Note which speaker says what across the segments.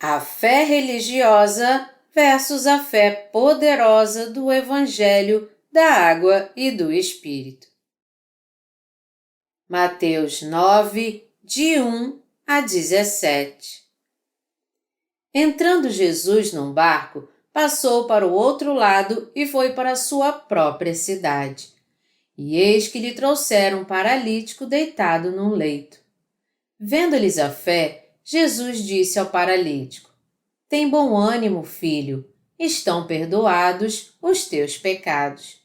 Speaker 1: A fé religiosa versus a fé poderosa do Evangelho da Água e do Espírito. Mateus 9, de 1 a 17. Entrando Jesus num barco, passou para o outro lado e foi para a sua própria cidade. E eis que lhe trouxeram um paralítico deitado num leito. Vendo-lhes a fé, Jesus disse ao paralítico: Tem bom ânimo, filho, estão perdoados os teus pecados.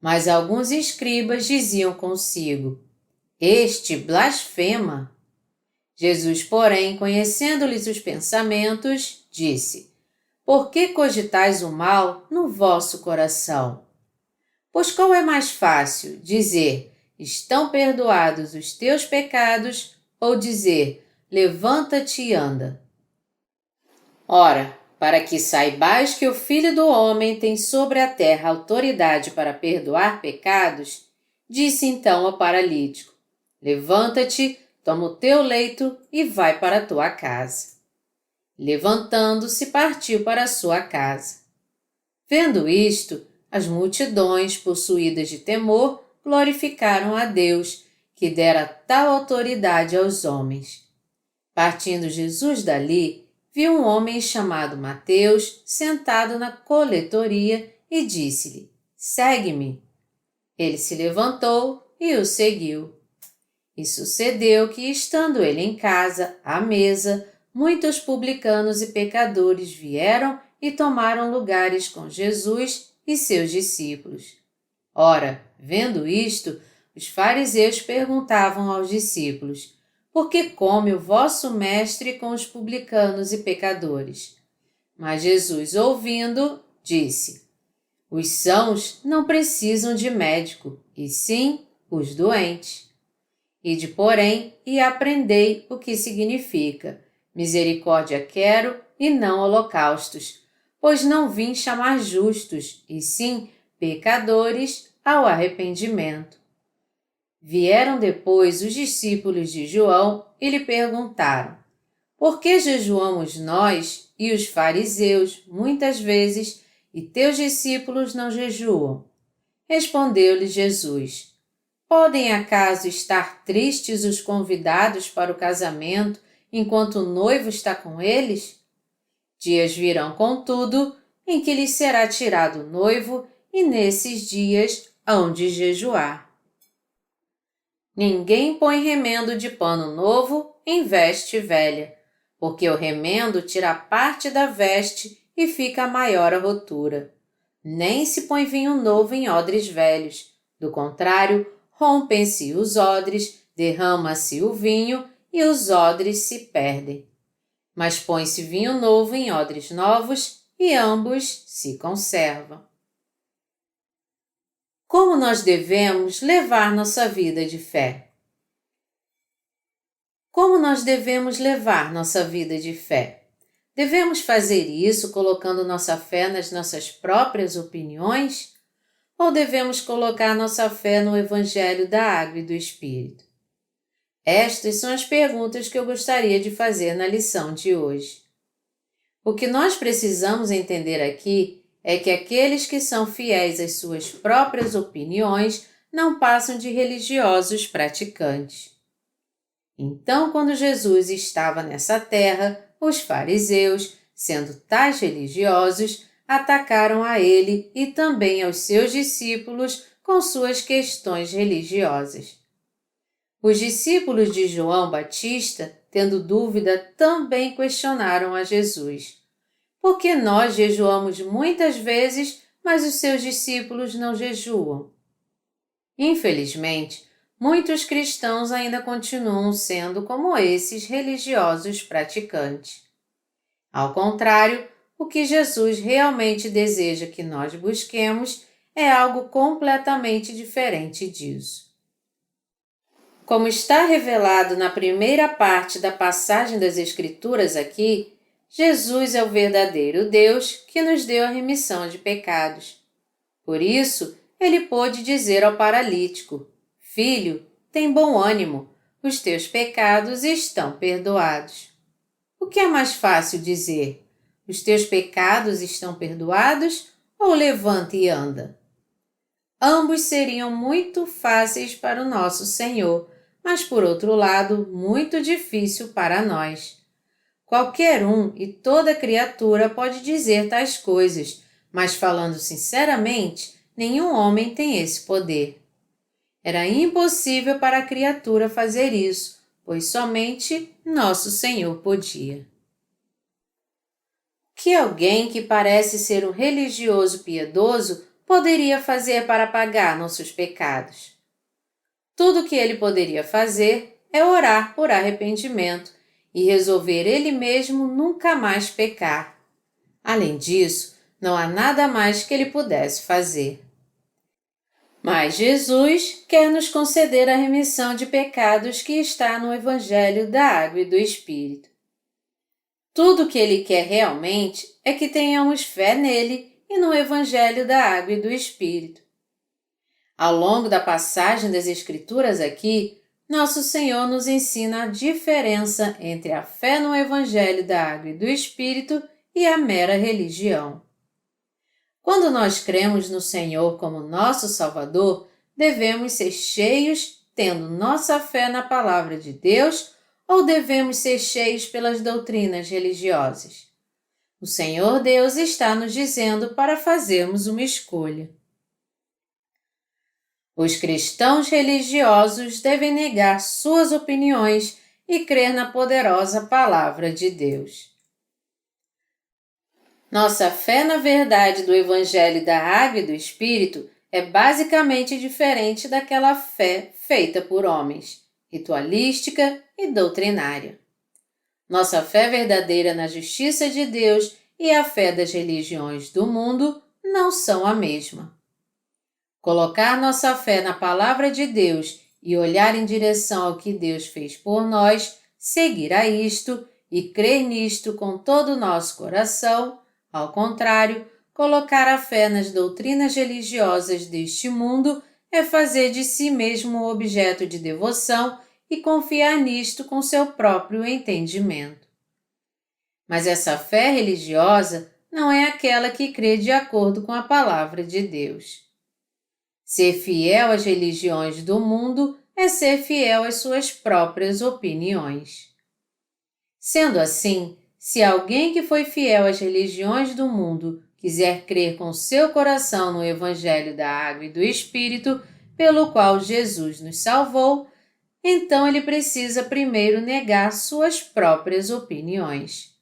Speaker 1: Mas alguns escribas diziam consigo: Este blasfema. Jesus, porém, conhecendo-lhes os pensamentos, disse: Por que cogitais o mal no vosso coração? Pois qual é mais fácil, dizer: Estão perdoados os teus pecados, ou dizer: Levanta-te e anda? Ora, para que saibais que o Filho do Homem tem sobre a terra autoridade para perdoar pecados, disse então ao paralítico: Levanta-te, toma o teu leito e vai para a tua casa. Levantando-se, partiu para a sua casa. Vendo isto, as multidões, possuídas de temor, glorificaram a Deus, que dera tal autoridade aos homens. Partindo Jesus dali, viu um homem chamado Mateus sentado na coletoria e disse-lhe: Segue-me. Ele se levantou e o seguiu. E sucedeu que, estando ele em casa, à mesa, muitos publicanos e pecadores vieram e tomaram lugares com Jesus e seus discípulos. Ora, vendo isto, os fariseus perguntavam aos discípulos: Por que come o vosso mestre com os publicanos e pecadores? Mas Jesus, ouvindo, disse: Os sãos não precisam de médico, e sim os doentes. Ide, porém, e aprendei o que significa: misericórdia quero e não holocaustos, pois não vim chamar justos, e sim pecadores ao arrependimento. Vieram depois os discípulos de João e lhe perguntaram: Por que jejuamos nós e os fariseus muitas vezes, e teus discípulos não jejuam? Respondeu-lhe Jesus: Podem acaso estar tristes os convidados para o casamento enquanto o noivo está com eles? Dias virão, contudo, em que lhes será tirado o noivo, e nesses dias hão de jejuar. Ninguém põe remendo de pano novo em veste velha, porque o remendo tira parte da veste e fica maior a rotura. Nem se põe vinho novo em odres velhos, do contrário, rompem-se os odres, derrama-se o vinho e os odres se perdem. Mas põe-se vinho novo em odres novos e ambos se conservam. Como nós devemos levar nossa vida de fé? Como nós devemos levar nossa vida de fé? Devemos fazer isso colocando nossa fé nas nossas próprias opiniões? Ou devemos colocar nossa fé no Evangelho da Água e do Espírito? Estas são as perguntas que eu gostaria de fazer na lição de hoje. O que nós precisamos entender aqui é que aqueles que são fiéis às suas próprias opiniões não passam de religiosos praticantes. Então, quando Jesus estava nessa terra, os fariseus, sendo tais religiosos, atacaram a ele e também aos seus discípulos com suas questões religiosas. Os discípulos de João Batista, tendo dúvida, também questionaram a Jesus: Por que nós jejuamos muitas vezes, mas os seus discípulos não jejuam? Infelizmente, muitos cristãos ainda continuam sendo como esses religiosos praticantes. Ao contrário, o que Jesus realmente deseja que nós busquemos é algo completamente diferente disso. Como está revelado na primeira parte da passagem das Escrituras aqui, Jesus é o verdadeiro Deus que nos deu a remissão de pecados. Por isso, ele pôde dizer ao paralítico: Filho, tem bom ânimo, os teus pecados estão perdoados. O O que é mais fácil dizer? Os teus pecados estão perdoados ou levanta e anda? Ambos seriam muito fáceis para o nosso Senhor, mas por outro lado, muito difícil para nós. Qualquer um e toda criatura pode dizer tais coisas, mas falando sinceramente, nenhum homem tem esse poder. Era impossível para a criatura fazer isso, pois somente nosso Senhor podia. Que alguém que parece ser um religioso piedoso poderia fazer para pagar nossos pecados? Tudo o que ele poderia fazer é orar por arrependimento e resolver ele mesmo nunca mais pecar. Além disso, não há nada mais que ele pudesse fazer. Mas Jesus quer nos conceder a remissão de pecados que está no Evangelho da Água e do Espírito. Tudo o que ele quer realmente é que tenhamos fé nele e no Evangelho da Água e do Espírito. Ao longo da passagem das Escrituras aqui, nosso Senhor nos ensina a diferença entre a fé no Evangelho da Água e do Espírito e a mera religião. Quando nós cremos no Senhor como nosso Salvador, devemos ser cheios, tendo nossa fé na Palavra de Deus, ou devemos ser cheios pelas doutrinas religiosas? O Senhor Deus está nos dizendo para fazermos uma escolha. Os cristãos religiosos devem negar suas opiniões e crer na poderosa Palavra de Deus. Nossa fé na verdade do Evangelho da Água e do Espírito é basicamente diferente daquela fé feita por homens, ritualística e doutrinária. Nossa fé verdadeira na justiça de Deus e a fé das religiões do mundo não são a mesma. Colocar nossa fé na Palavra de Deus e olhar em direção ao que Deus fez por nós, seguir a isto e crer nisto com todo o nosso coração, ao contrário, colocar a fé nas doutrinas religiosas deste mundo é fazer de si mesmo um objeto de devoção e confiar nisto com seu próprio entendimento. Mas essa fé religiosa não é aquela que crê de acordo com a Palavra de Deus. Ser fiel às religiões do mundo é ser fiel às suas próprias opiniões. Sendo assim, se alguém que foi fiel às religiões do mundo quiser crer com seu coração no Evangelho da Água e do Espírito, pelo qual Jesus nos salvou, então ele precisa primeiro negar suas próprias opiniões.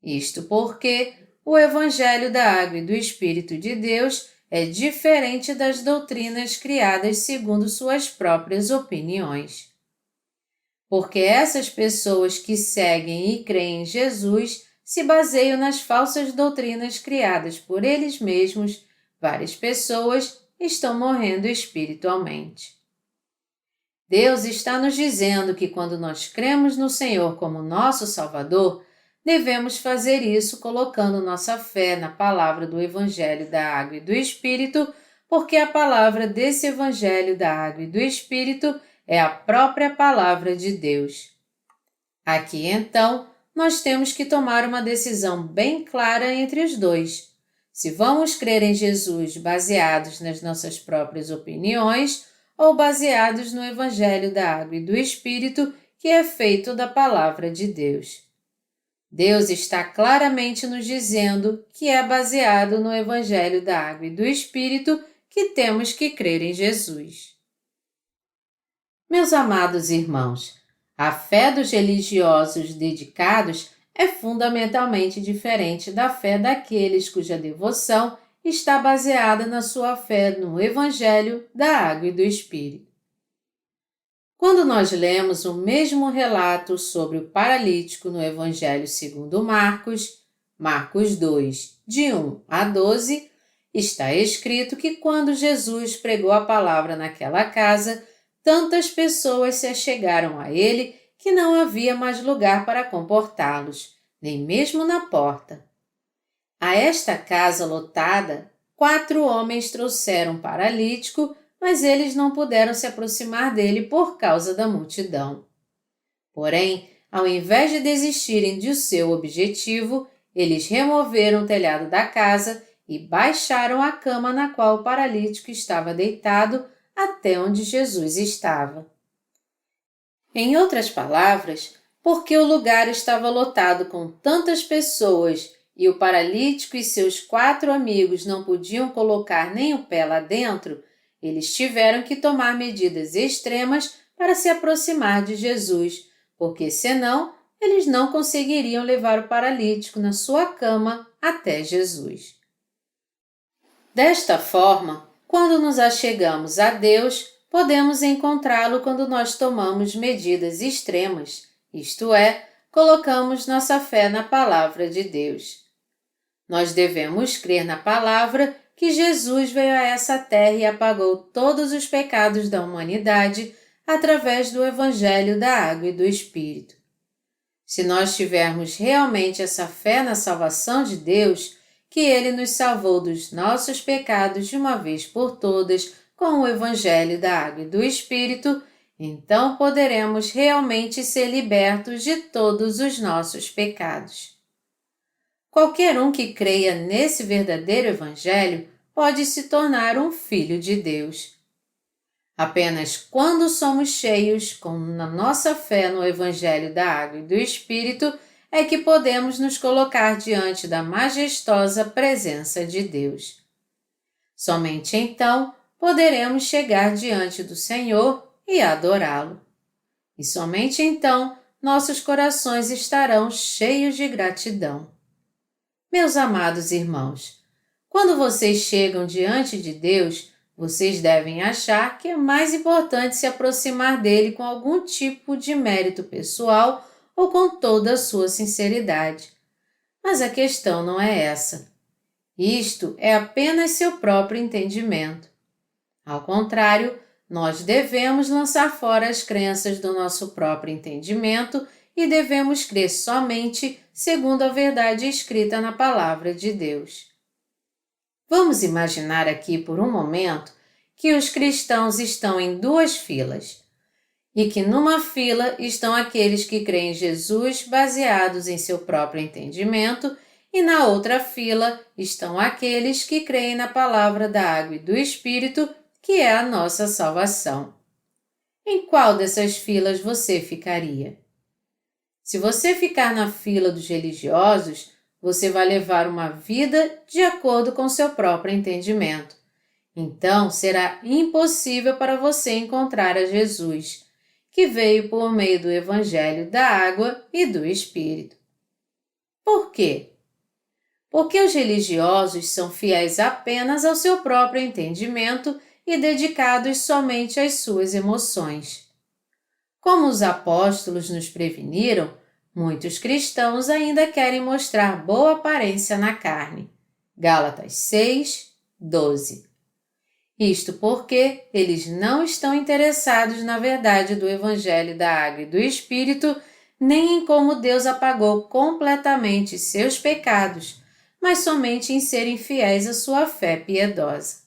Speaker 1: Isto porque o Evangelho da Água e do Espírito de Deus é diferente das doutrinas criadas segundo suas próprias opiniões. Porque essas pessoas que seguem e creem em Jesus se baseiam nas falsas doutrinas criadas por eles mesmos, várias pessoas estão morrendo espiritualmente. Deus está nos dizendo que quando nós cremos no Senhor como nosso Salvador, devemos fazer isso colocando nossa fé na palavra do Evangelho da Água e do Espírito, porque a palavra desse Evangelho da Água e do Espírito é a própria palavra de Deus. Aqui, então, nós temos que tomar uma decisão bem clara entre os dois. Se vamos crer em Jesus baseados nas nossas próprias opiniões ou baseados no Evangelho da Água e do Espírito, que é feito da palavra de Deus. Deus está claramente nos dizendo que é baseado no Evangelho da Água e do Espírito que temos que crer em Jesus. Meus amados irmãos, a fé dos religiosos dedicados é fundamentalmente diferente da fé daqueles cuja devoção está baseada na sua fé no Evangelho da Água e do Espírito. Quando nós lemos o mesmo relato sobre o paralítico no Evangelho segundo Marcos, Marcos 2, de 1 a 12, está escrito que quando Jesus pregou a palavra naquela casa, tantas pessoas se achegaram a ele que não havia mais lugar para comportá-los, nem mesmo na porta. A esta casa lotada, 4 homens trouxeram um paralítico, mas eles não puderam se aproximar dele por causa da multidão. Porém, ao invés de desistirem de seu objetivo, eles removeram o telhado da casa e baixaram a cama na qual o paralítico estava deitado até onde Jesus estava. Em outras palavras, porque o lugar estava lotado com tantas pessoas e o paralítico e seus 4 amigos não podiam colocar nem o pé lá dentro, eles tiveram que tomar medidas extremas para se aproximar de Jesus, porque senão eles não conseguiriam levar o paralítico na sua cama até Jesus. Desta forma, quando nos achegamos a Deus, podemos encontrá-lo quando nós tomamos medidas extremas, isto é, colocamos nossa fé na palavra de Deus. Nós devemos crer na palavra que Jesus veio a essa terra e apagou todos os pecados da humanidade através do Evangelho da Água e do Espírito. Se nós tivermos realmente essa fé na salvação de Deus, que Ele nos salvou dos nossos pecados de uma vez por todas com o Evangelho da Água e do Espírito, então poderemos realmente ser libertos de todos os nossos pecados. Qualquer um que creia nesse verdadeiro Evangelho pode se tornar um filho de Deus. Apenas quando somos cheios com a nossa fé no Evangelho da Água e do Espírito é que podemos nos colocar diante da majestosa presença de Deus. Somente então poderemos chegar diante do Senhor e adorá-lo. E somente então nossos corações estarão cheios de gratidão. Meus amados irmãos, quando vocês chegam diante de Deus, vocês devem achar que é mais importante se aproximar dele com algum tipo de mérito pessoal ou com toda a sua sinceridade. Mas a questão não é essa. Isto é apenas seu próprio entendimento. Ao contrário, nós devemos lançar fora as crenças do nosso próprio entendimento e devemos crer somente segundo a verdade escrita na Palavra de Deus. Vamos imaginar aqui por um momento que os cristãos estão em 2 filas e que numa fila estão aqueles que creem em Jesus baseados em seu próprio entendimento e na outra fila estão aqueles que creem na Palavra da Água e do Espírito, que é a nossa salvação. Em qual dessas filas você ficaria? Se você ficar na fila dos religiosos, você vai levar uma vida de acordo com seu próprio entendimento. Então, será impossível para você encontrar a Jesus, que veio por meio do Evangelho da Água e do Espírito. Por quê? Porque os religiosos são fiéis apenas ao seu próprio entendimento e dedicados somente às suas emoções. Como os apóstolos nos preveniram, muitos cristãos ainda querem mostrar boa aparência na carne. Gálatas 6, 12. Isto porque eles não estão interessados na verdade do Evangelho da Água e do Espírito, nem em como Deus apagou completamente seus pecados, mas somente em serem fiéis à sua fé piedosa.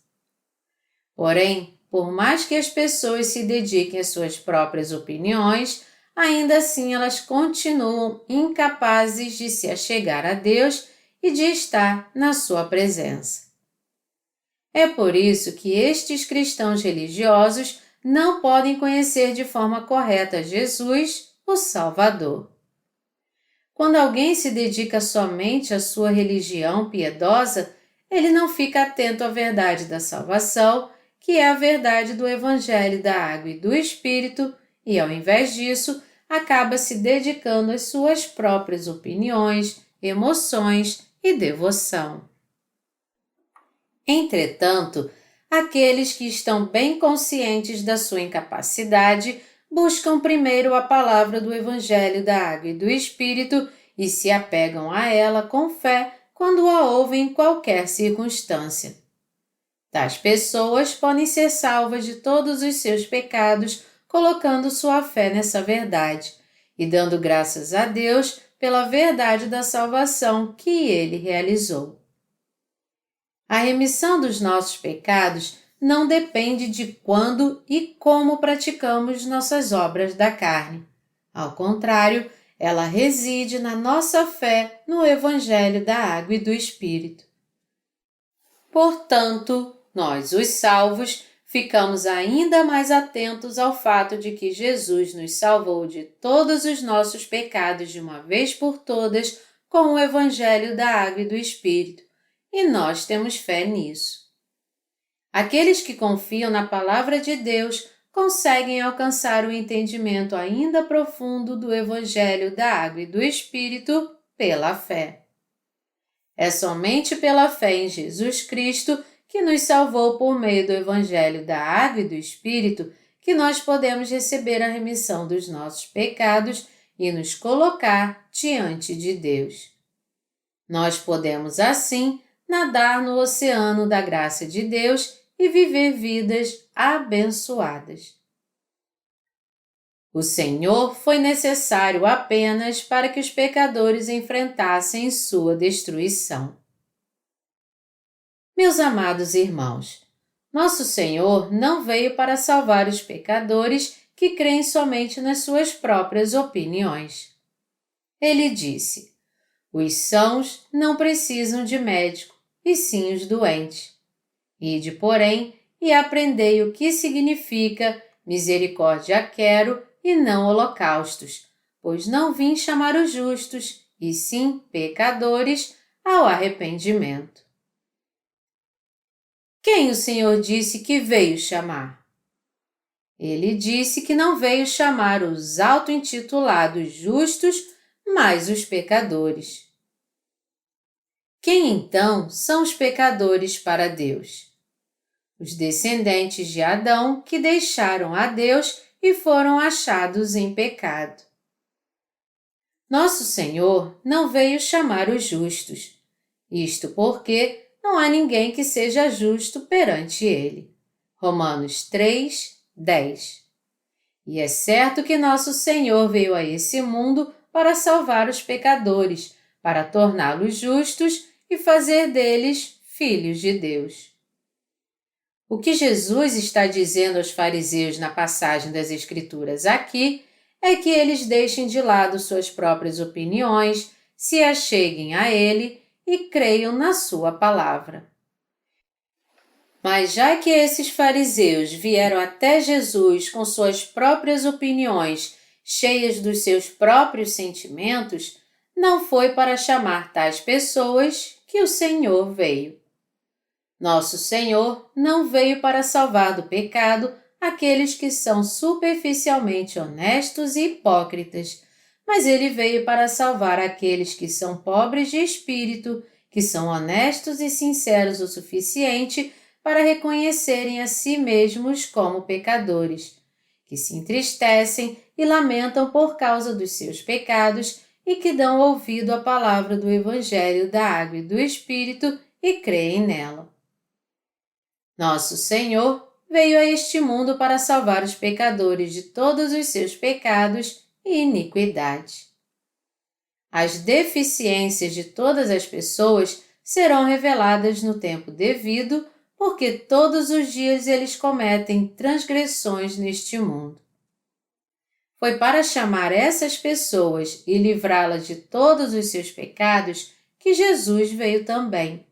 Speaker 1: Porém, por mais que as pessoas se dediquem às suas próprias opiniões, ainda assim elas continuam incapazes de se achegar a Deus e de estar na sua presença. É por isso que estes cristãos religiosos não podem conhecer de forma correta Jesus, o Salvador. Quando alguém se dedica somente à sua religião piedosa, ele não fica atento à verdade da salvação, que é a verdade do Evangelho da Água e do Espírito, e ao invés disso, acaba se dedicando às suas próprias opiniões, emoções e devoção. Entretanto, aqueles que estão bem conscientes da sua incapacidade buscam primeiro a palavra do Evangelho da Água e do Espírito e se apegam a ela com fé quando a ouvem em qualquer circunstância. Tais pessoas podem ser salvas de todos os seus pecados colocando sua fé nessa verdade e dando graças a Deus pela verdade da salvação que Ele realizou. A remissão dos nossos pecados não depende de quando e como praticamos nossas obras da carne. Ao contrário, ela reside na nossa fé no Evangelho da Água e do Espírito. Portanto, nós, os salvos, ficamos ainda mais atentos ao fato de que Jesus nos salvou de todos os nossos pecados de uma vez por todas com o Evangelho da Água e do Espírito, e nós temos fé nisso. Aqueles que confiam na Palavra de Deus conseguem alcançar o entendimento ainda profundo do Evangelho da Água e do Espírito pela fé. É somente pela fé em Jesus Cristo que nos salvou por meio do Evangelho da Água e do Espírito que nós podemos receber a remissão dos nossos pecados e nos colocar diante de Deus. Nós podemos, assim, nadar no oceano da graça de Deus e viver vidas abençoadas. O Senhor foi necessário apenas para que os pecadores enfrentassem sua destruição. Meus amados irmãos, nosso Senhor não veio para salvar os pecadores que creem somente nas suas próprias opiniões. Ele disse: os sãos não precisam de médico, e sim os doentes. Ide, porém, e aprendei o que significa misericórdia quero e não holocaustos, pois não vim chamar os justos, e sim pecadores, ao arrependimento. Quem o Senhor disse que veio chamar? Ele disse que não veio chamar os auto-intitulados justos, mas os pecadores. Quem então são os pecadores para Deus? Os descendentes de Adão que deixaram a Deus e foram achados em pecado. Nosso Senhor não veio chamar os justos, isto porque não há ninguém que seja justo perante Ele. Romanos 3, 10. E é certo que nosso Senhor veio a esse mundo para salvar os pecadores, para torná-los justos e fazer deles filhos de Deus. O que Jesus está dizendo aos fariseus na passagem das Escrituras aqui é que eles deixem de lado suas próprias opiniões, se acheguem a Ele e creiam na sua palavra. Mas já que esses fariseus vieram até Jesus com suas próprias opiniões, cheias dos seus próprios sentimentos, não foi para chamar tais pessoas que o Senhor veio. Nosso Senhor não veio para salvar do pecado aqueles que são superficialmente honestos e hipócritas, mas Ele veio para salvar aqueles que são pobres de espírito, que são honestos e sinceros o suficiente para reconhecerem a si mesmos como pecadores, que se entristecem e lamentam por causa dos seus pecados e que dão ouvido à palavra do Evangelho da Água e do Espírito e creem nela. Nosso Senhor veio a este mundo para salvar os pecadores de todos os seus pecados e iniquidade. As deficiências de todas as pessoas serão reveladas no tempo devido, porque todos os dias eles cometem transgressões neste mundo. Foi para chamar essas pessoas e livrá-las de todos os seus pecados que Jesus veio também.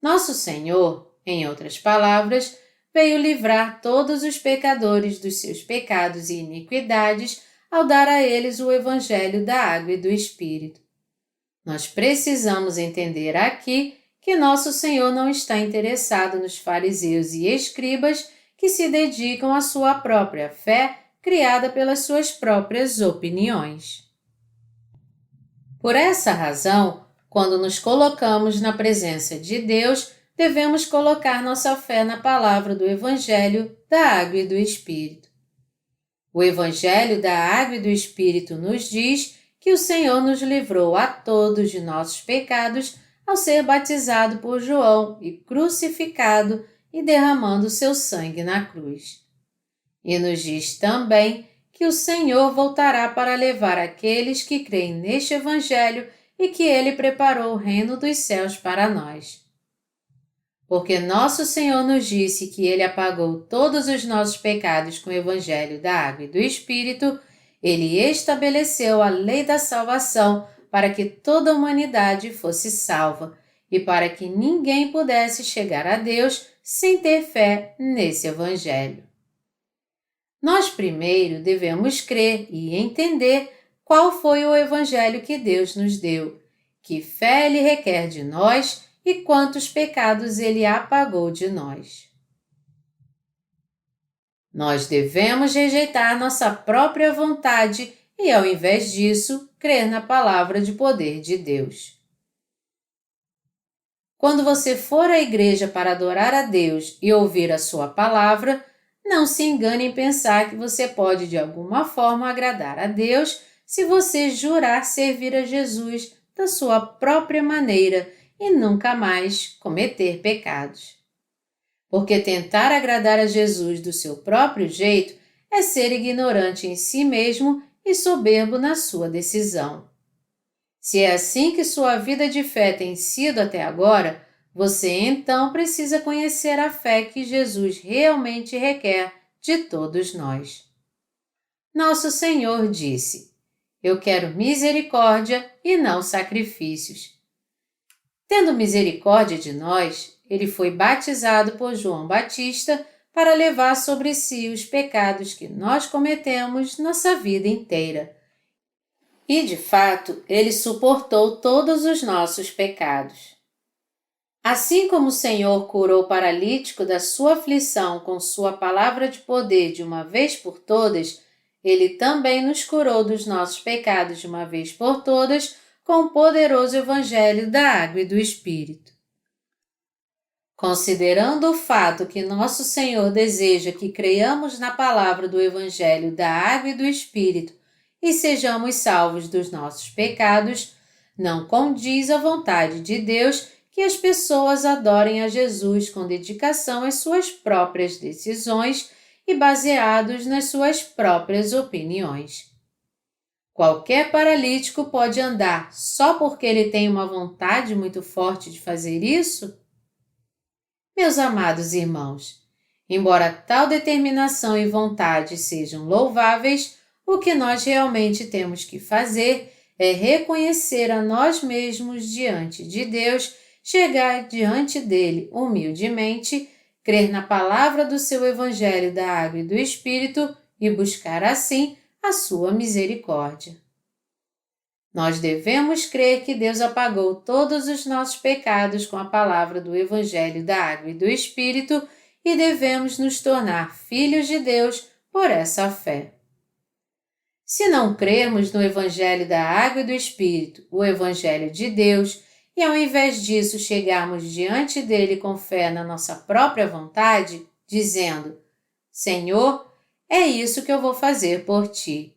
Speaker 1: Nosso Senhor, em outras palavras, veio livrar todos os pecadores dos seus pecados e iniquidades ao dar a eles o Evangelho da Água e do Espírito. Nós precisamos entender aqui que nosso Senhor não está interessado nos fariseus e escribas que se dedicam à sua própria fé, criada pelas suas próprias opiniões. Por essa razão, quando nos colocamos na presença de Deus, devemos colocar nossa fé na palavra do Evangelho da Água e do Espírito. O Evangelho da Água e do Espírito nos diz que o Senhor nos livrou a todos de nossos pecados ao ser batizado por João e crucificado e derramando seu sangue na cruz. E nos diz também que o Senhor voltará para levar aqueles que creem neste Evangelho e que Ele preparou o reino dos céus para nós. Porque nosso Senhor nos disse que Ele apagou todos os nossos pecados com o Evangelho da Água e do Espírito, Ele estabeleceu a lei da salvação para que toda a humanidade fosse salva e para que ninguém pudesse chegar a Deus sem ter fé nesse Evangelho. Nós primeiro devemos crer e entender qual foi o Evangelho que Deus nos deu, que fé Ele requer de nós e quantos pecados Ele apagou de nós. Nós devemos rejeitar nossa própria vontade e, ao invés disso, crer na palavra de poder de Deus. Quando você for à igreja para adorar a Deus e ouvir a sua palavra, não se engane em pensar que você pode de alguma forma agradar a Deus se você jurar servir a Jesus da sua própria maneira e nunca mais cometer pecados. Porque tentar agradar a Jesus do seu próprio jeito é ser ignorante em si mesmo e soberbo na sua decisão. Se é assim que sua vida de fé tem sido até agora, você então precisa conhecer a fé que Jesus realmente requer de todos nós. Nosso Senhor disse: "Eu quero misericórdia e não sacrifícios." Tendo misericórdia de nós, ele foi batizado por João Batista para levar sobre si os pecados que nós cometemos nossa vida inteira. E, de fato, ele suportou todos os nossos pecados. Assim como o Senhor curou o paralítico da sua aflição com sua palavra de poder de uma vez por todas, ele também nos curou dos nossos pecados de uma vez por todas com o poderoso Evangelho da Água e do Espírito. Considerando o fato que nosso Senhor deseja que creiamos na palavra do Evangelho da Água e do Espírito e sejamos salvos dos nossos pecados, não condiz a vontade de Deus que as pessoas adorem a Jesus com dedicação às suas próprias decisões e baseados nas suas próprias opiniões. Qualquer paralítico pode andar só porque ele tem uma vontade muito forte de fazer isso? Meus amados irmãos, embora tal determinação e vontade sejam louváveis, o que nós realmente temos que fazer é reconhecer a nós mesmos diante de Deus, chegar diante dele humildemente, crer na palavra do seu Evangelho da Água e do Espírito e buscar assim a sua misericórdia. Nós devemos crer que Deus apagou todos os nossos pecados com a palavra do Evangelho da Água e do Espírito e devemos nos tornar filhos de Deus por essa fé. Se não crermos no Evangelho da Água e do Espírito, o Evangelho de Deus, e ao invés disso chegarmos diante dele com fé na nossa própria vontade, dizendo: "Senhor, é isso que eu vou fazer por ti."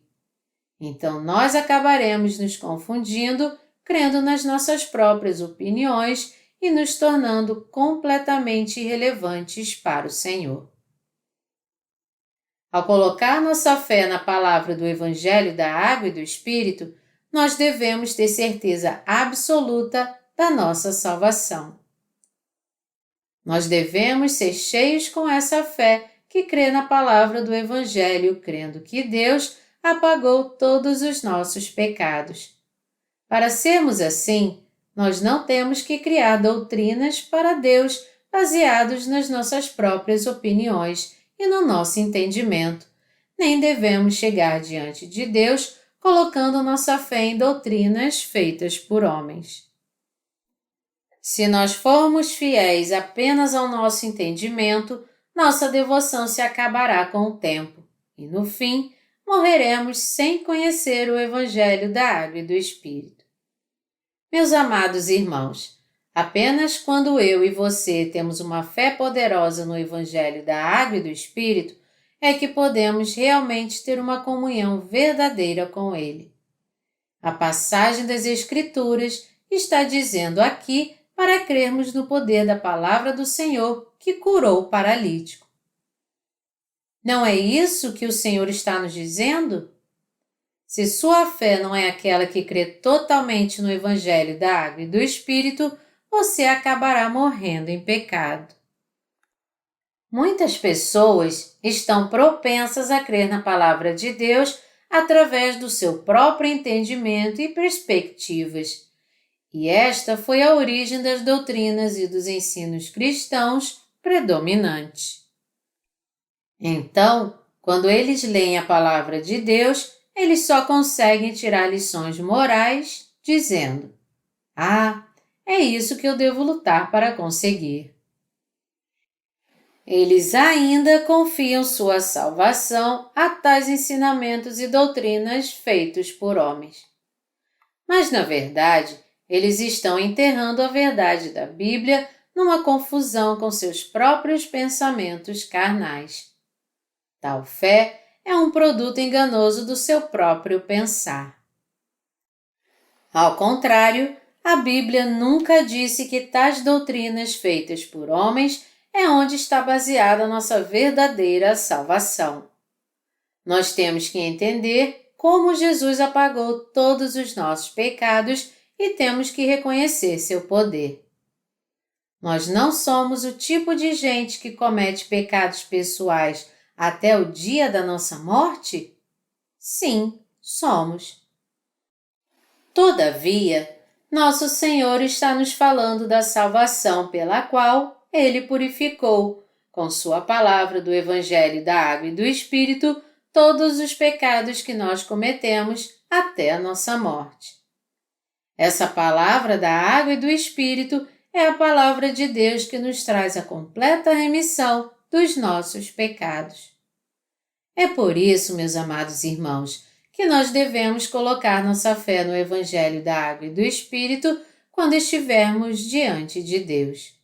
Speaker 1: Então nós acabaremos nos confundindo, crendo nas nossas próprias opiniões e nos tornando completamente irrelevantes para o Senhor. Ao colocar nossa fé na palavra do Evangelho da Água e do Espírito, nós devemos ter certeza absoluta da nossa salvação. Nós devemos ser cheios com essa fé que crê na palavra do Evangelho, crendo que Deus apagou todos os nossos pecados. Para sermos assim, nós não temos que criar doutrinas para Deus baseados nas nossas próprias opiniões e no nosso entendimento, nem devemos chegar diante de Deus colocando nossa fé em doutrinas feitas por homens. Se nós formos fiéis apenas ao nosso entendimento, nossa devoção se acabará com o tempo e, no fim, morreremos sem conhecer o Evangelho da Água e do Espírito. Meus amados irmãos, apenas quando eu e você temos uma fé poderosa no Evangelho da Água e do Espírito é que podemos realmente ter uma comunhão verdadeira com Ele. A passagem das Escrituras está dizendo aqui para crermos no poder da palavra do Senhor que curou o paralítico. Não é isso que o Senhor está nos dizendo? Se sua fé não é aquela que crê totalmente no Evangelho da Água e do Espírito, você acabará morrendo em pecado. Muitas pessoas estão propensas a crer na palavra de Deus através do seu próprio entendimento e perspectivas. E esta foi a origem das doutrinas e dos ensinos cristãos predominantes. Então, quando eles leem a palavra de Deus, eles só conseguem tirar lições morais, dizendo: "Ah, é isso que eu devo lutar para conseguir." Eles ainda confiam sua salvação a tais ensinamentos e doutrinas feitos por homens. Mas, na verdade, eles estão enterrando a verdade da Bíblia numa confusão com seus próprios pensamentos carnais. Tal fé é um produto enganoso do seu próprio pensar. Ao contrário, a Bíblia nunca disse que tais doutrinas feitas por homens é onde está baseada a nossa verdadeira salvação. Nós temos que entender como Jesus apagou todos os nossos pecados e temos que reconhecer seu poder. Nós não somos o tipo de gente que comete pecados pessoais até o dia da nossa morte? Sim, somos. Todavia, nosso Senhor está nos falando da salvação pela qual Ele purificou, com sua palavra do Evangelho da Água e do Espírito, todos os pecados que nós cometemos até a nossa morte. Essa palavra da água e do Espírito é a palavra de Deus que nos traz a completa remissão dos nossos pecados. É por isso, meus amados irmãos, que nós devemos colocar nossa fé no Evangelho da Água e do Espírito quando estivermos diante de Deus.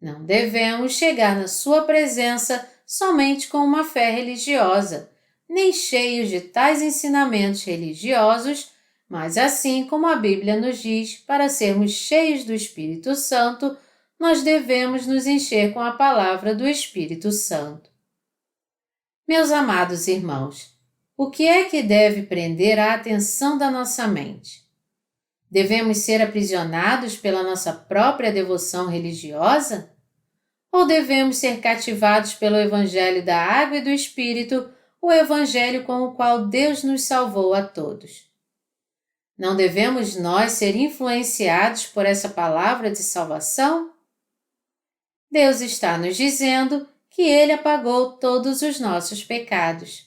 Speaker 1: Não devemos chegar na sua presença somente com uma fé religiosa, nem cheios de tais ensinamentos religiosos, mas assim como a Bíblia nos diz, para sermos cheios do Espírito Santo, nós devemos nos encher com a palavra do Espírito Santo. Meus amados irmãos, o que é que deve prender a atenção da nossa mente? Devemos ser aprisionados pela nossa própria devoção religiosa? Ou devemos ser cativados pelo Evangelho da Água e do Espírito, o Evangelho com o qual Deus nos salvou a todos? Não devemos nós ser influenciados por essa palavra de salvação? Deus está nos dizendo que Ele apagou todos os nossos pecados.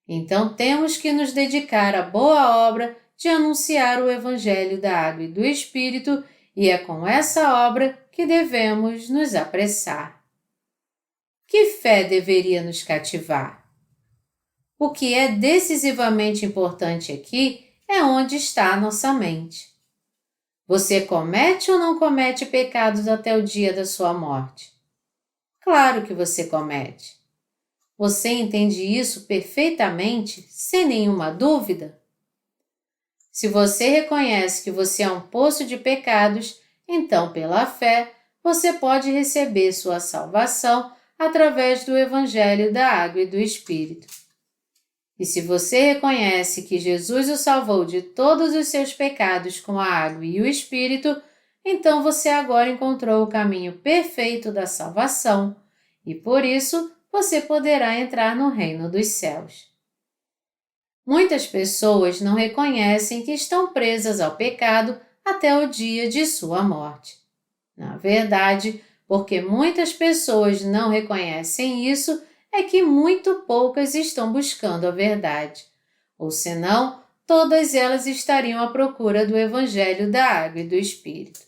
Speaker 1: Então temos que nos dedicar à boa obra de anunciar o Evangelho da Água e do Espírito, e é com essa obra que devemos nos apressar. Que fé deveria nos cativar? O que é decisivamente importante aqui é onde está a nossa mente. Você comete ou não comete pecados até o dia da sua morte? Claro que você comete. Você entende isso perfeitamente, sem nenhuma dúvida? Se você reconhece que você é um poço de pecados, então, pela fé, você pode receber sua salvação através do Evangelho da Água e do Espírito. E se você reconhece que Jesus o salvou de todos os seus pecados com a água e o Espírito, então você agora encontrou o caminho perfeito da salvação e, por isso, você poderá entrar no reino dos céus. Muitas pessoas não reconhecem que estão presas ao pecado até o dia de sua morte. Na verdade, porque muitas pessoas não reconhecem isso, é que muito poucas estão buscando a verdade. Ou senão, todas elas estariam à procura do Evangelho da Água e do Espírito.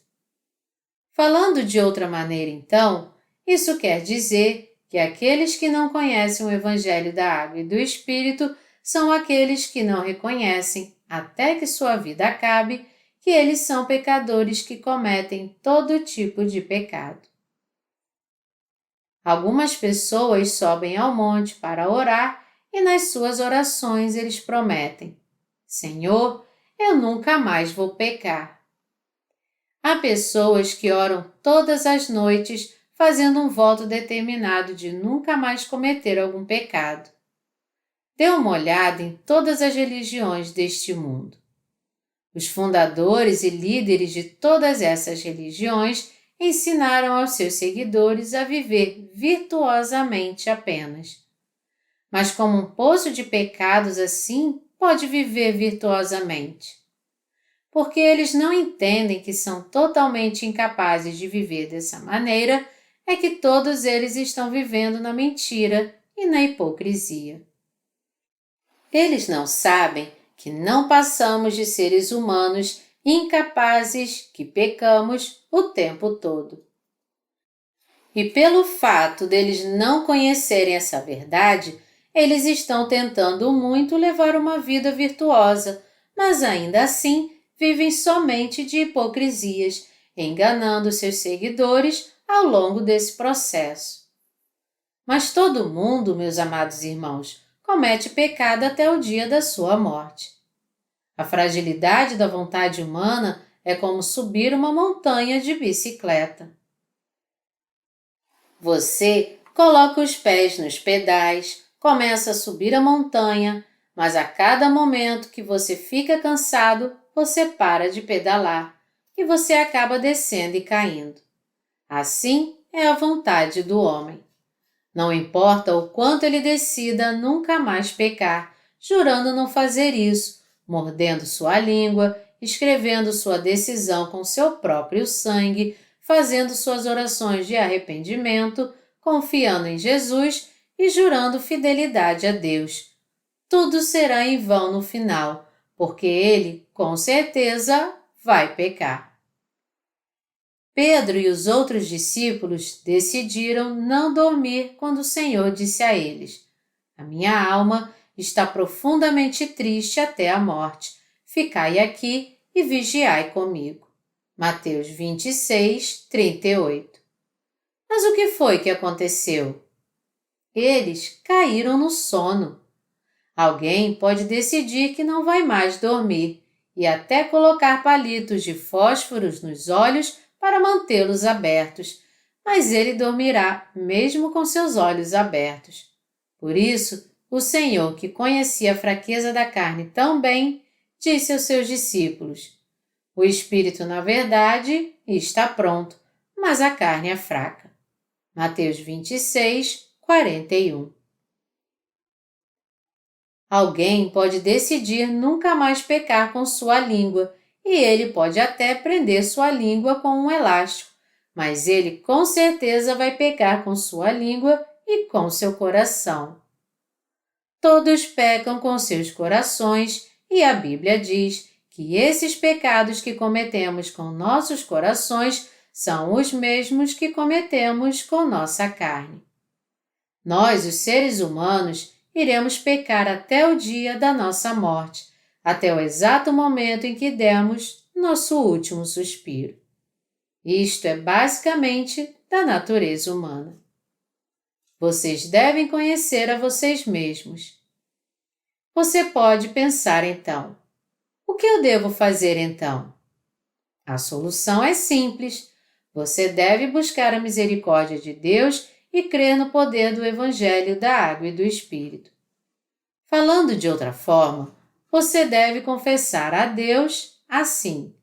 Speaker 1: Falando de outra maneira, então, isso quer dizer que aqueles que não conhecem o Evangelho da Água e do Espírito são aqueles que não reconhecem, até que sua vida acabe, que eles são pecadores que cometem todo tipo de pecado. Algumas pessoas sobem ao monte para orar e nas suas orações eles prometem: Senhor, eu nunca mais vou pecar. Há pessoas que oram todas as noites fazendo um voto determinado de nunca mais cometer algum pecado. Dê uma olhada em todas as religiões deste mundo. Os fundadores e líderes de todas essas religiões ensinaram aos seus seguidores a viver virtuosamente apenas. Mas como um poço de pecados assim pode viver virtuosamente? Porque eles não entendem que são totalmente incapazes de viver dessa maneira, é que todos eles estão vivendo na mentira e na hipocrisia. Eles não sabem que não passamos de seres humanos incapazes que pecamos o tempo todo. E pelo fato deles não conhecerem essa verdade, eles estão tentando muito levar uma vida virtuosa, mas ainda assim vivem somente de hipocrisias, enganando seus seguidores ao longo desse processo. Mas todo mundo, meus amados irmãos, comete pecado até o dia da sua morte. A fragilidade da vontade humana é como subir uma montanha de bicicleta. Você coloca os pés nos pedais, começa a subir a montanha, mas a cada momento que você fica cansado, você para de pedalar e você acaba descendo e caindo. Assim é a vontade do homem. Não importa o quanto ele decida nunca mais pecar, jurando não fazer isso, mordendo sua língua, escrevendo sua decisão com seu próprio sangue, fazendo suas orações de arrependimento, confiando em Jesus e jurando fidelidade a Deus. Tudo será em vão no final, porque ele, com certeza, vai pecar. Pedro e os outros discípulos decidiram não dormir quando o Senhor disse a eles: "A minha alma está profundamente triste até a morte. Ficai aqui e vigiai comigo." Mateus 26, 38. Mas o que foi que aconteceu? Eles caíram no sono. Alguém pode decidir que não vai mais dormir e até colocar palitos de fósforos nos olhos para mantê-los abertos, mas ele dormirá mesmo com seus olhos abertos. Por isso, o Senhor, que conhecia a fraqueza da carne tão bem, disse aos seus discípulos: "O espírito, na verdade, está pronto, mas a carne é fraca." Mateus 26, 41. Alguém pode decidir nunca mais pecar com sua língua, e ele pode até prender sua língua com um elástico, mas ele com certeza vai pecar com sua língua e com seu coração. Todos pecam com seus corações, e a Bíblia diz que esses pecados que cometemos com nossos corações são os mesmos que cometemos com nossa carne. Nós, os seres humanos, iremos pecar até o dia da nossa morte, até o exato momento em que demos nosso último suspiro. Isto é basicamente da natureza humana. Vocês devem conhecer a vocês mesmos. Você pode pensar então: o que eu devo fazer então? A solução é simples. Você deve buscar a misericórdia de Deus e crer no poder do Evangelho da Água e do Espírito. Falando de outra forma, você deve confessar a Deus assim: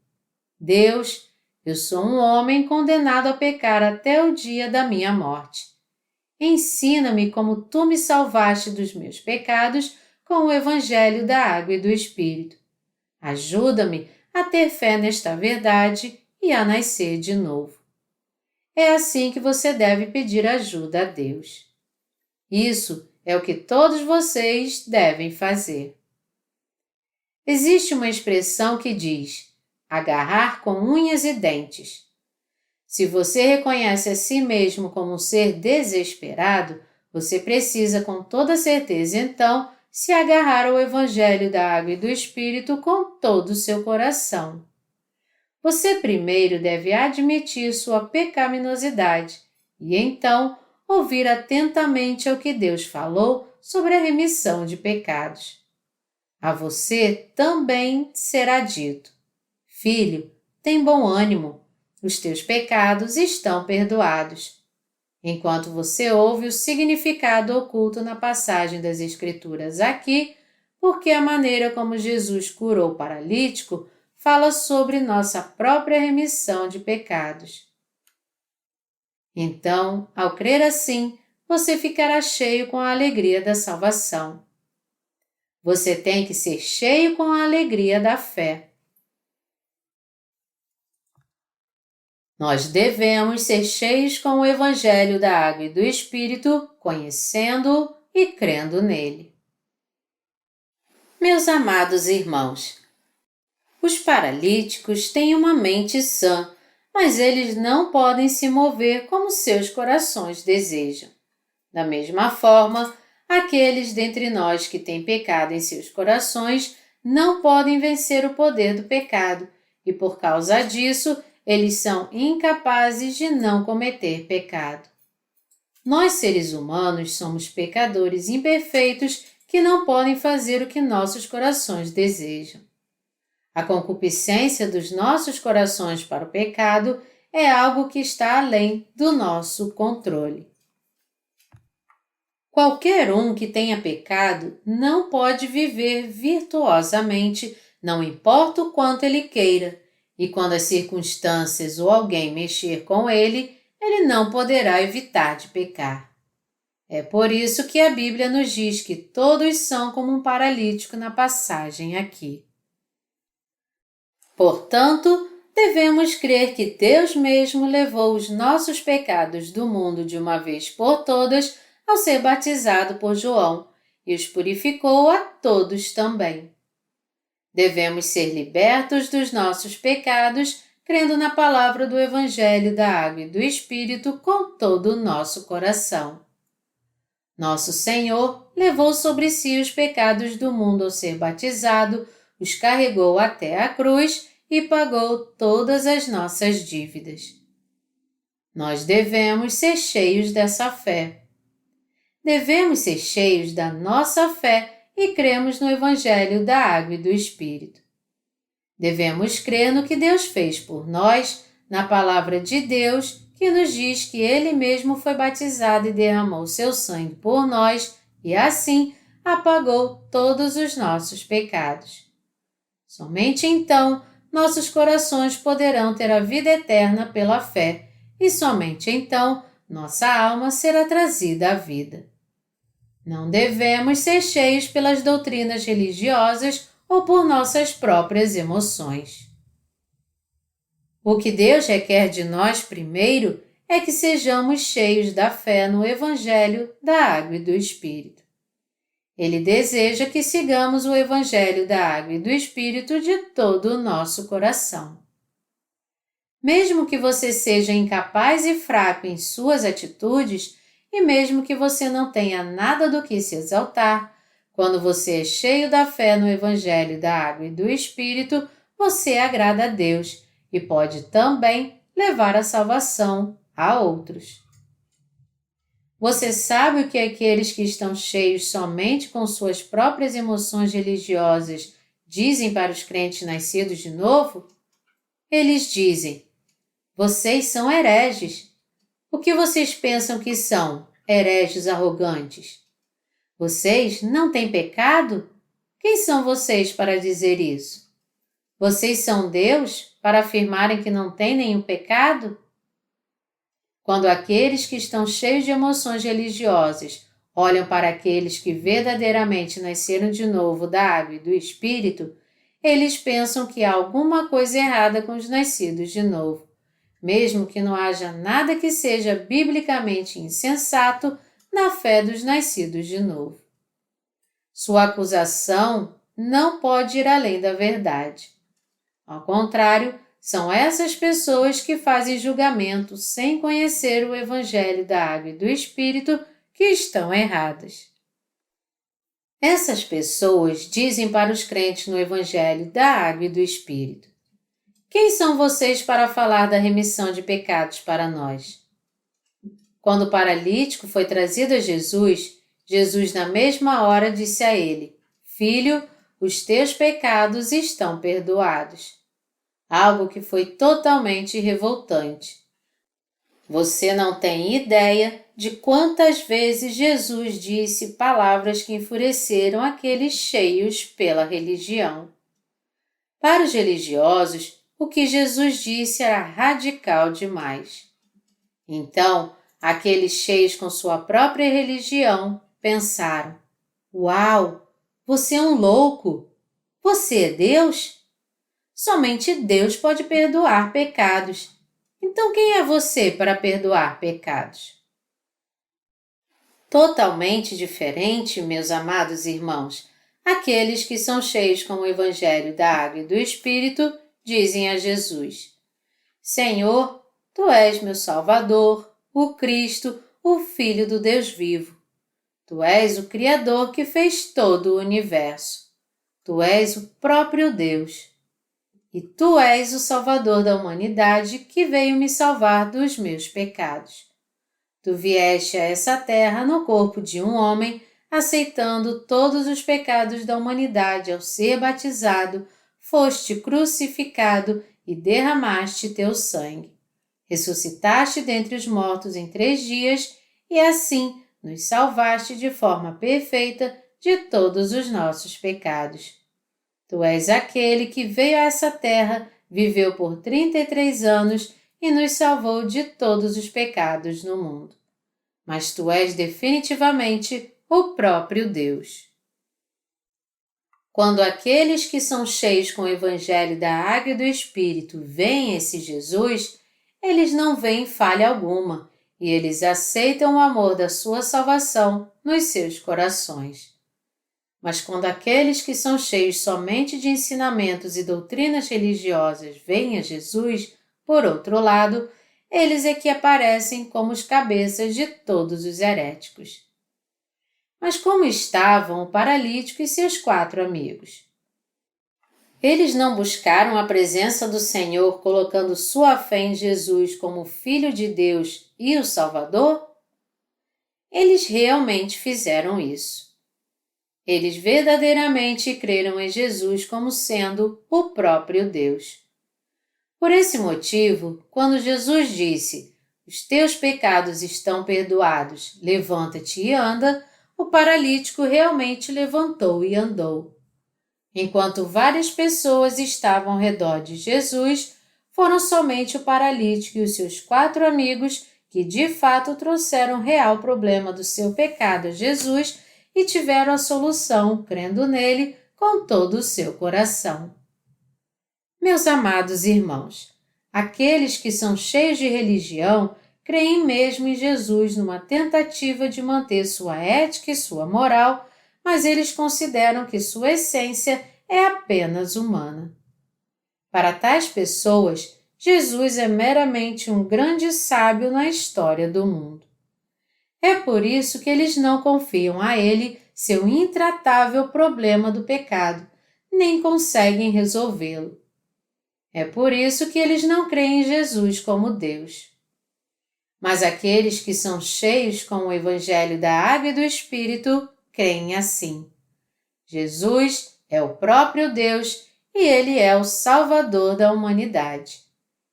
Speaker 1: "Deus, eu sou um homem condenado a pecar até o dia da minha morte. Ensina-me como tu me salvaste dos meus pecados com o Evangelho da Água e do Espírito. Ajuda-me a ter fé nesta verdade e a nascer de novo." É assim que você deve pedir ajuda a Deus. Isso é o que todos vocês devem fazer. Existe uma expressão que diz: agarrar com unhas e dentes. Se você reconhece a si mesmo como um ser desesperado, você precisa com toda certeza então se agarrar ao Evangelho da Água e do Espírito com todo o seu coração. Você primeiro deve admitir sua pecaminosidade e então ouvir atentamente ao que Deus falou sobre a remissão de pecados. A você também será dito: "Filho, tem bom ânimo, os teus pecados estão perdoados." Enquanto você ouve o significado oculto na passagem das Escrituras aqui, porque a maneira como Jesus curou o paralítico fala sobre nossa própria remissão de pecados. Então, ao crer assim, você ficará cheio com a alegria da salvação. Você tem que ser cheio com a alegria da fé. Nós devemos ser cheios com o Evangelho da Água e do Espírito, conhecendo-o e crendo nele. Meus amados irmãos, os paralíticos têm uma mente sã, mas eles não podem se mover como seus corações desejam. Da mesma forma, aqueles dentre nós que têm pecado em seus corações não podem vencer o poder do pecado e, por causa disso, eles são incapazes de não cometer pecado. Nós, seres humanos, somos pecadores imperfeitos que não podem fazer o que nossos corações desejam. A concupiscência dos nossos corações para o pecado é algo que está além do nosso controle. Qualquer um que tenha pecado não pode viver virtuosamente, não importa o quanto ele queira, e quando as circunstâncias ou alguém mexer com ele, ele não poderá evitar de pecar. É por isso que a Bíblia nos diz que todos são como um paralítico na passagem aqui. Portanto, devemos crer que Deus mesmo levou os nossos pecados do mundo de uma vez por todas ao ser batizado por João e os purificou a todos também. Devemos ser libertos dos nossos pecados, crendo na palavra do Evangelho da Água e do Espírito com todo o nosso coração. Nosso Senhor levou sobre si os pecados do mundo ao ser batizado, os carregou até a cruz e pagou todas as nossas dívidas. Nós devemos ser cheios dessa fé. Devemos ser cheios da nossa fé e cremos no Evangelho da Água e do Espírito. Devemos crer no que Deus fez por nós, na palavra de Deus, que nos diz que Ele mesmo foi batizado e derramou seu sangue por nós e, assim, apagou todos os nossos pecados. Somente então nossos corações poderão ter a vida eterna pela fé e somente então nossa alma será trazida à vida. Não devemos ser cheios pelas doutrinas religiosas ou por nossas próprias emoções. O que Deus requer de nós primeiro é que sejamos cheios da fé no Evangelho da Água e do Espírito. Ele deseja que sigamos o Evangelho da Água e do Espírito de todo o nosso coração. Mesmo que você seja incapaz e fraco em suas atitudes, e mesmo que você não tenha nada do que se exaltar, quando você é cheio da fé no Evangelho da Água e do Espírito, você agrada a Deus e pode também levar a salvação a outros. Você sabe o que aqueles que estão cheios somente com suas próprias emoções religiosas dizem para os crentes nascidos de novo? Eles dizem: vocês são hereges. O que vocês pensam que são, hereges arrogantes? Vocês não têm pecado? Quem são vocês para dizer isso? Vocês são Deus para afirmarem que não têm nenhum pecado? Quando aqueles que estão cheios de emoções religiosas olham para aqueles que verdadeiramente nasceram de novo da água e do Espírito, eles pensam que há alguma coisa errada com os nascidos de novo, mesmo que não haja nada que seja biblicamente insensato na fé dos nascidos de novo. Sua acusação não pode ir além da verdade. Ao contrário, são essas pessoas que fazem julgamento sem conhecer o Evangelho da Água e do Espírito que estão erradas. Essas pessoas dizem para os crentes no Evangelho da Água e do Espírito: quem são vocês para falar da remissão de pecados para nós? Quando o paralítico foi trazido a Jesus, Jesus na mesma hora disse a ele: Filho, os teus pecados estão perdoados. Algo que foi totalmente revoltante. Você não tem ideia de quantas vezes Jesus disse palavras que enfureceram aqueles cheios pela religião. Para os religiosos, o que Jesus disse era radical demais. Então, Aqueles cheios com sua própria religião pensaram: Uau, você é um louco! Você é Deus? Somente Deus pode perdoar pecados. Então quem é você para perdoar pecados? Totalmente diferente, meus amados irmãos, aqueles que são cheios com o Evangelho da Água e do Espírito dizem a Jesus: Senhor, Tu és meu Salvador, o Cristo, o Filho do Deus vivo. Tu és o Criador que fez todo o universo. Tu és o próprio Deus. E Tu és o Salvador da humanidade que veio me salvar dos meus pecados. Tu vieste a essa terra no corpo de um homem, aceitando todos os pecados da humanidade ao ser batizado, foste crucificado e derramaste teu sangue. Ressuscitaste dentre os mortos em 3 dias e assim nos salvaste de forma perfeita de todos os nossos pecados. Tu és aquele que veio a essa terra, viveu por 33 anos e nos salvou de todos os pecados no mundo. Mas Tu és definitivamente o próprio Deus. Quando aqueles que são cheios com o Evangelho da Água e do Espírito veem esse Jesus, eles não veem falha alguma e eles aceitam o amor da sua salvação nos seus corações. Mas quando aqueles que são cheios somente de ensinamentos e doutrinas religiosas veem a Jesus, por outro lado, eles é que aparecem como os cabeças de todos os heréticos. Mas como estavam o paralítico e seus 4 amigos? Eles não buscaram a presença do Senhor colocando sua fé em Jesus como Filho de Deus e o Salvador? Eles realmente fizeram isso. Eles verdadeiramente creram em Jesus como sendo o próprio Deus. Por esse motivo, quando Jesus disse: Os teus pecados estão perdoados, levanta-te e anda, o paralítico realmente levantou e andou. Enquanto várias pessoas estavam ao redor de Jesus, foram somente o paralítico e os seus 4 amigos que de fato trouxeram o real problema do seu pecado a Jesus e tiveram a solução, crendo nele com todo o seu coração. Meus amados irmãos, aqueles que são cheios de religião creem mesmo em Jesus numa tentativa de manter sua ética e sua moral, mas eles consideram que sua essência é apenas humana. Para tais pessoas, Jesus é meramente um grande sábio na história do mundo. É por isso que eles não confiam a ele seu intratável problema do pecado, nem conseguem resolvê-lo. É por isso que eles não creem em Jesus como Deus. Mas aqueles que são cheios com o Evangelho da Água e do Espírito creem assim. Jesus é o próprio Deus e Ele é o Salvador da humanidade.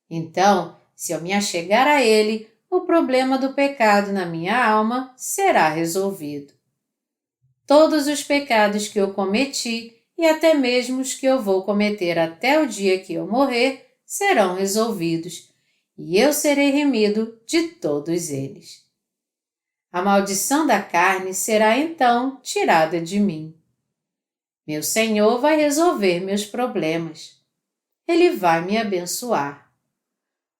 Speaker 1: Então, se eu me achegar a Ele, o problema do pecado na minha alma será resolvido. Todos os pecados que eu cometi e até mesmo os que eu vou cometer até o dia que eu morrer serão resolvidos, e eu serei remido de todos eles. A maldição da carne será então tirada de mim. Meu Senhor vai resolver meus problemas. Ele vai me abençoar.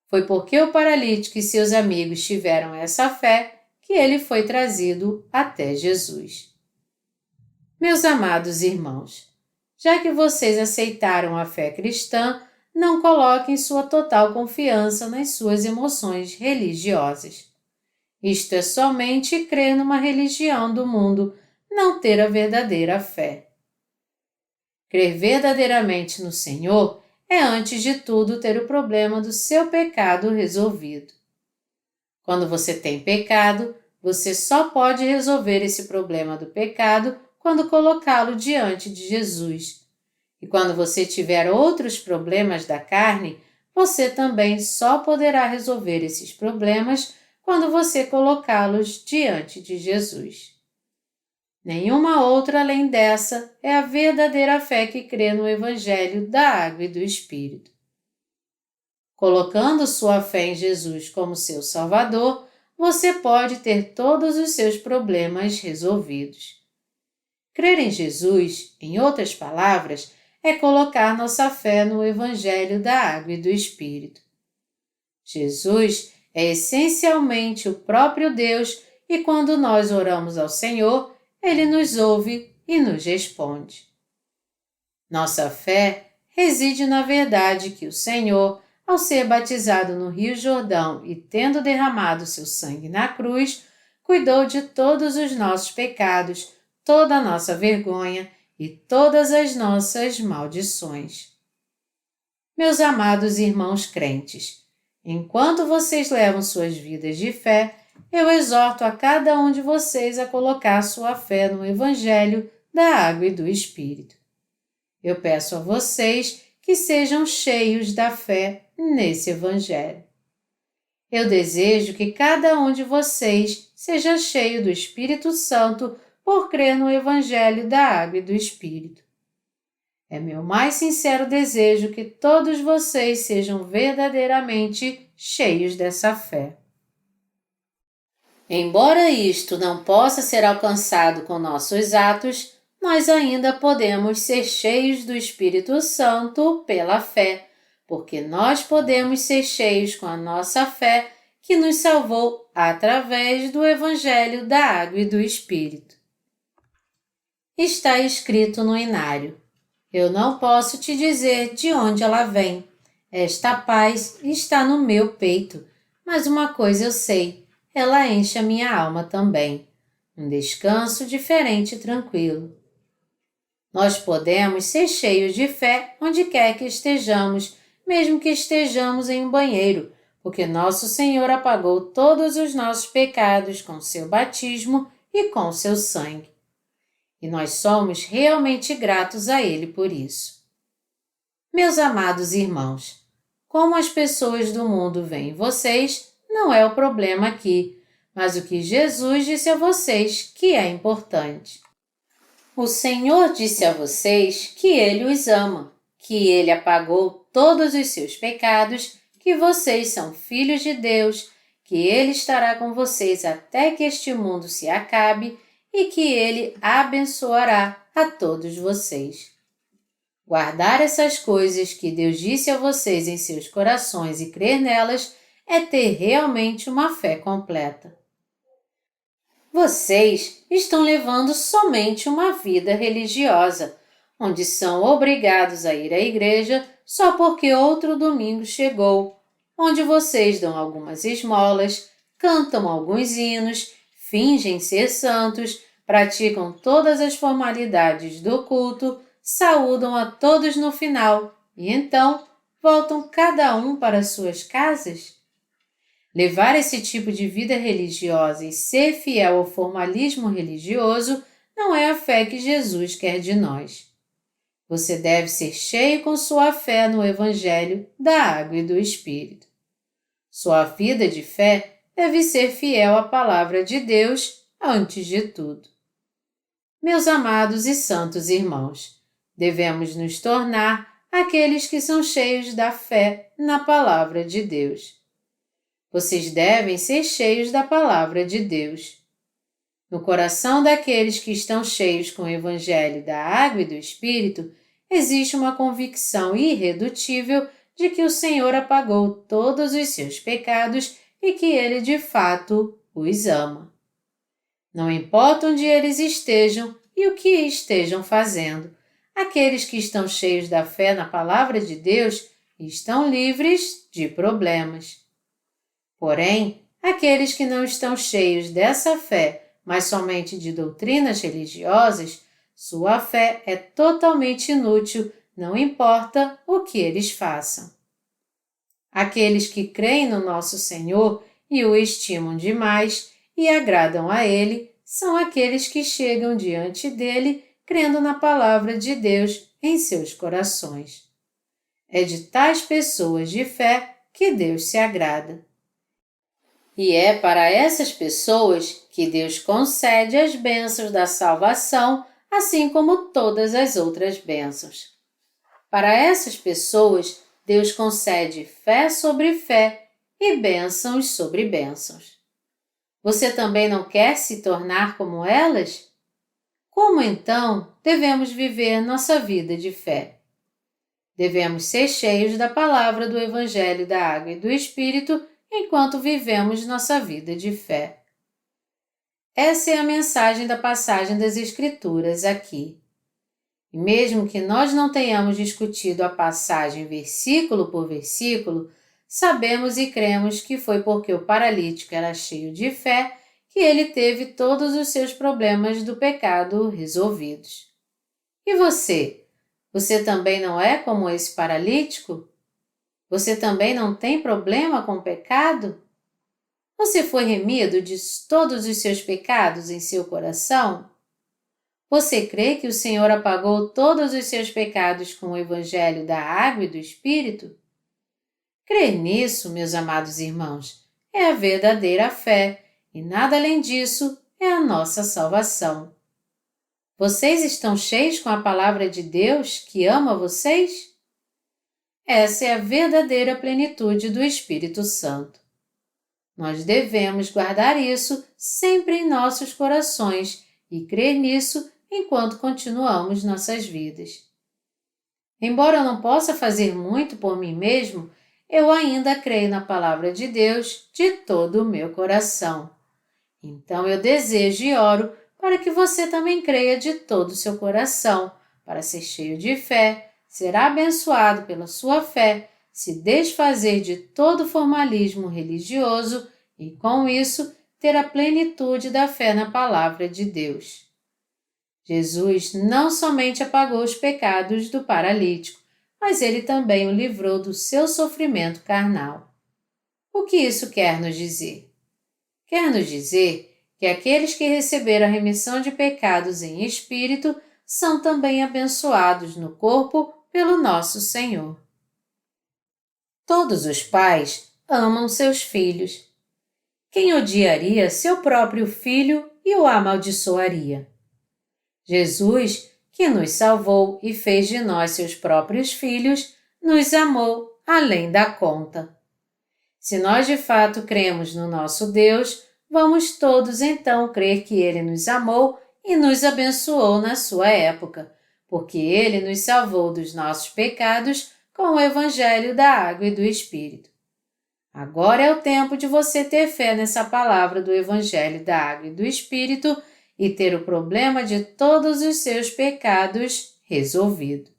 Speaker 1: Foi porque o paralítico e seus amigos tiveram essa fé que ele foi trazido até Jesus. Meus amados irmãos, já que vocês aceitaram a fé cristã, não coloquem sua total confiança nas suas emoções religiosas. Isto é somente crer numa religião do mundo, não ter a verdadeira fé. Crer verdadeiramente no Senhor é, antes de tudo, ter o problema do seu pecado resolvido. Quando você tem pecado, você só pode resolver esse problema do pecado quando colocá-lo diante de Jesus. E quando você tiver outros problemas da carne, você também só poderá resolver esses problemas quando você colocá-los diante de Jesus. Nenhuma outra além dessa é a verdadeira fé que crê no Evangelho da Água e do Espírito. Colocando sua fé em Jesus como seu Salvador, você pode ter todos os seus problemas resolvidos. Crer em Jesus, em outras palavras, é colocar nossa fé no Evangelho da Água e do Espírito. Jesus é essencialmente o próprio Deus e quando nós oramos ao Senhor, Ele nos ouve e nos responde. Nossa fé reside na verdade que o Senhor, ao ser batizado no Rio Jordão e tendo derramado seu sangue na cruz, cuidou de todos os nossos pecados, toda a nossa vergonha e todas as nossas maldições. Meus amados irmãos crentes, enquanto vocês levam suas vidas de fé, eu exorto a cada um de vocês a colocar sua fé no Evangelho da Água e do Espírito. Eu peço a vocês que sejam cheios da fé nesse Evangelho. Eu desejo que cada um de vocês seja cheio do Espírito Santo por crer no Evangelho da Água e do Espírito. É meu mais sincero desejo que todos vocês sejam verdadeiramente cheios dessa fé. Embora isto não possa ser alcançado com nossos atos, nós ainda podemos ser cheios do Espírito Santo pela fé, porque nós podemos ser cheios com a nossa fé que nos salvou através do Evangelho da Água e do Espírito. Está escrito no inário: eu não posso te dizer de onde ela vem. Esta paz está no meu peito, mas uma coisa eu sei, ela enche a minha alma também. Um descanso diferente e tranquilo. Nós podemos ser cheios de fé onde quer que estejamos, mesmo que estejamos em um banheiro, porque nosso Senhor apagou todos os nossos pecados com seu batismo e com seu sangue. E nós somos realmente gratos a Ele por isso. Meus amados irmãos, como as pessoas do mundo veem vocês, não é o problema aqui, mas o que Jesus disse a vocês que é importante. O Senhor disse a vocês que Ele os ama, que Ele apagou todos os seus pecados, que vocês são filhos de Deus, que Ele estará com vocês até que este mundo se acabe e que Ele abençoará a todos vocês. Guardar essas coisas que Deus disse a vocês em seus corações e crer nelas é ter realmente uma fé completa. Vocês estão levando somente uma vida religiosa, onde são obrigados a ir à igreja só porque outro domingo chegou, onde vocês dão algumas esmolas, cantam alguns hinos, fingem ser santos, praticam todas as formalidades do culto, saúdam a todos no final e então voltam cada um para suas casas? Levar esse tipo de vida religiosa e ser fiel ao formalismo religioso não é a fé que Jesus quer de nós. Você deve ser cheio com sua fé no Evangelho da Água e do Espírito. Sua vida de fé deve ser fiel à Palavra de Deus antes de tudo. Meus amados e santos irmãos, devemos nos tornar aqueles que são cheios da fé na Palavra de Deus. Vocês devem ser cheios da Palavra de Deus. No coração daqueles que estão cheios com o Evangelho da Água e do Espírito, existe uma convicção irredutível de que o Senhor apagou todos os seus pecados e que Ele de fato os ama. Não importa onde eles estejam e o que estejam fazendo, aqueles que estão cheios da fé na Palavra de Deus estão livres de problemas. Porém, aqueles que não estão cheios dessa fé, mas somente de doutrinas religiosas, sua fé é totalmente inútil, não importa o que eles façam. Aqueles que creem no nosso Senhor e o estimam demais e agradam a Ele, são aqueles que chegam diante dele crendo na palavra de Deus em seus corações. É de tais pessoas de fé que Deus se agrada. E é para essas pessoas que Deus concede as bênçãos da salvação, assim como todas as outras bênçãos. Para essas pessoas, Deus concede fé sobre fé e bênçãos sobre bênçãos. Você também não quer se tornar como elas? Como então devemos viver nossa vida de fé? Devemos ser cheios da palavra do Evangelho da Água e do Espírito enquanto vivemos nossa vida de fé. Essa é a mensagem da passagem das Escrituras aqui. E mesmo que nós não tenhamos discutido a passagem versículo por versículo, sabemos e cremos que foi porque o paralítico era cheio de fé que ele teve todos os seus problemas do pecado resolvidos. E você? Você também não é como esse paralítico? Você também não tem problema com o pecado? Você foi remido de todos os seus pecados em seu coração? Você crê que o Senhor apagou todos os seus pecados com o Evangelho da Água e do Espírito? Crer nisso, meus amados irmãos, é a verdadeira fé, e nada além disso é a nossa salvação. Vocês estão cheios com a palavra de Deus que ama vocês? Essa é a verdadeira plenitude do Espírito Santo. Nós devemos guardar isso sempre em nossos corações e crer nisso enquanto continuamos nossas vidas. Embora eu não possa fazer muito por mim mesmo, eu ainda creio na palavra de Deus de todo o meu coração. Então eu desejo e oro para que você também creia de todo o seu coração, para ser cheio de fé, ser abençoado pela sua fé, se desfazer de todo formalismo religioso e, com isso, ter a plenitude da fé na palavra de Deus. Jesus não somente apagou os pecados do paralítico, mas ele também o livrou do seu sofrimento carnal. O que isso quer nos dizer? Quer nos dizer que aqueles que receberam a remissão de pecados em espírito são também abençoados no corpo pelo nosso Senhor. Todos os pais amam seus filhos. Quem odiaria seu próprio filho e o amaldiçoaria? Jesus, que nos salvou e fez de nós seus próprios filhos, nos amou além da conta. Se nós de fato cremos no nosso Deus, vamos todos então crer que Ele nos amou e nos abençoou na sua época, porque Ele nos salvou dos nossos pecados com o Evangelho da Água e do Espírito. Agora é o tempo de você ter fé nessa palavra do Evangelho da Água e do Espírito e ter o problema de todos os seus pecados resolvido.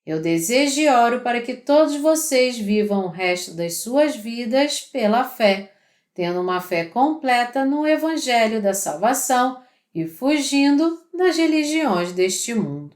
Speaker 1: Eu desejo e oro para que todos vocês vivam o resto das suas vidas pela fé, tendo uma fé completa no Evangelho da salvação e fugindo das religiões deste mundo.